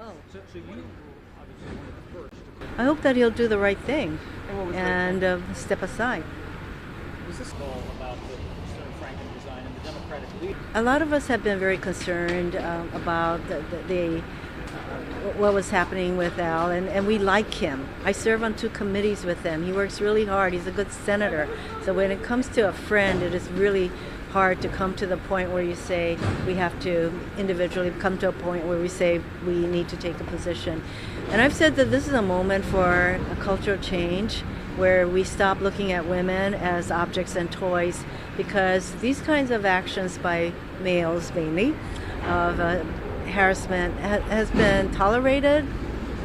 go. So you were obviously one of the first. I hope that he'll do the right thing and step aside. Was this all about the Senator Franken resign and the Democratic leader? A lot of us have been very concerned about what was happening with Al, and we like him. I serve on 2 committees with him. He works really hard. He's a good senator. So when it comes to a friend, it is really hard to come to the point where you say we have to individually come to a point where we say we need to take a position. And I've said that this is a moment for a cultural change where we stop looking at women as objects and toys, because these kinds of actions by males mainly of harassment has been tolerated,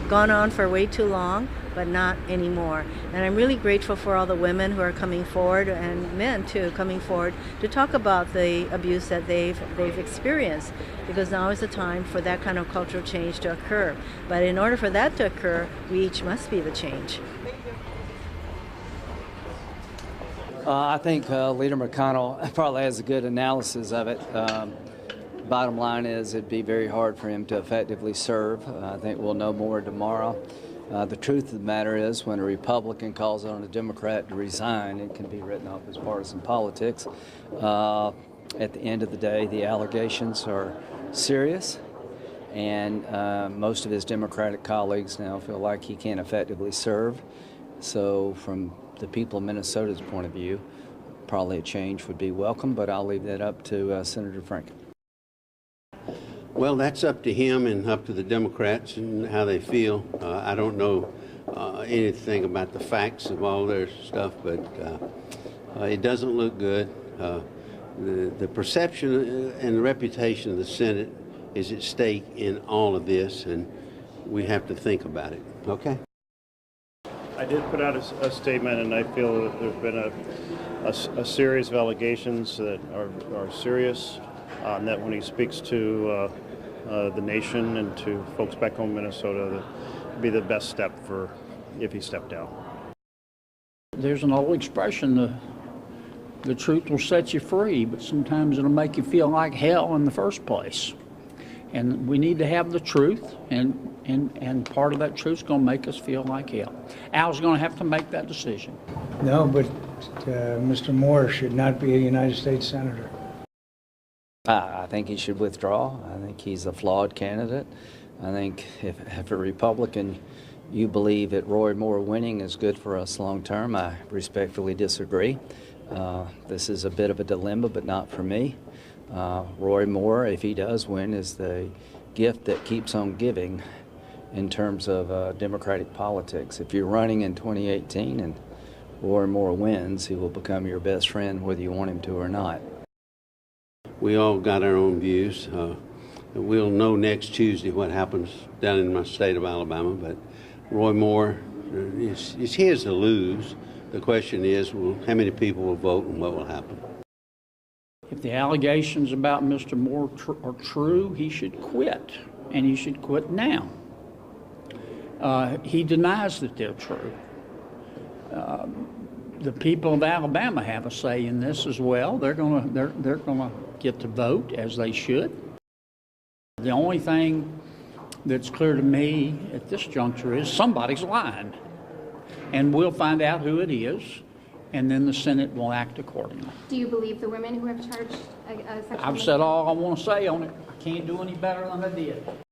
gone on for way too long, but not anymore. And I'm really grateful for all the women who are coming forward, and men too, coming forward to talk about the abuse that they've experienced, because now is the time for that kind of cultural change to occur. But in order for that to occur, we each must be the change. I think Leader McConnell probably has a good analysis of it. Bottom line is it'd be very hard for him to effectively serve. I think we'll know more tomorrow. The truth of the matter is when a Republican calls on a Democrat to resign, it can be written off as partisan politics. At the end of the day, the allegations are serious, and most of his Democratic colleagues now feel like he can't effectively serve. So from the people of Minnesota's point of view, probably a change would be welcome, but I'll leave that up to Senator Franken. Well, that's up to him and up to the Democrats and how they feel. I don't know anything about the facts of all their stuff, but it doesn't look good. The perception and the reputation of the Senate is at stake in all of this, and we have to think about it. Okay? I did put out a statement, and I feel that there's been a series of allegations that are serious, and that when he speaks to the nation and to folks back home in Minnesota, that would be the best step for if he stepped down. There's an old expression, the truth will set you free, but sometimes it'll make you feel like hell in the first place. And we need to have the truth, and part of that truth is going to make us feel like hell. Al's going to have to make that decision. No, but Mr. Moore should not be a United States Senator. I think he should withdraw. I think he's a flawed candidate. I think if a Republican, you believe that Roy Moore winning is good for us long term, I respectfully disagree. This is a bit of a dilemma, but not for me. Roy Moore, if he does win, is the gift that keeps on giving in terms of Democratic politics. If you're running in 2018 and Roy Moore wins, he will become your best friend whether you want him to or not. We all got our own views. We'll know next Tuesday what happens down in my state of Alabama, but Roy Moore, it's his to lose. The question is, well, how many people will vote and what will happen? If the allegations about Mr. Moore are true, he should quit, and he should quit now. He denies that they're true. The people of Alabama have a say in this as well. They're gonna get to vote as they should. The only thing that's clear to me at this juncture is somebody's lying, and we'll find out who it is, and then the Senate will act accordingly. Do you believe the women who have charged sexual I've said all I want to say on it. I can't do any better than I did.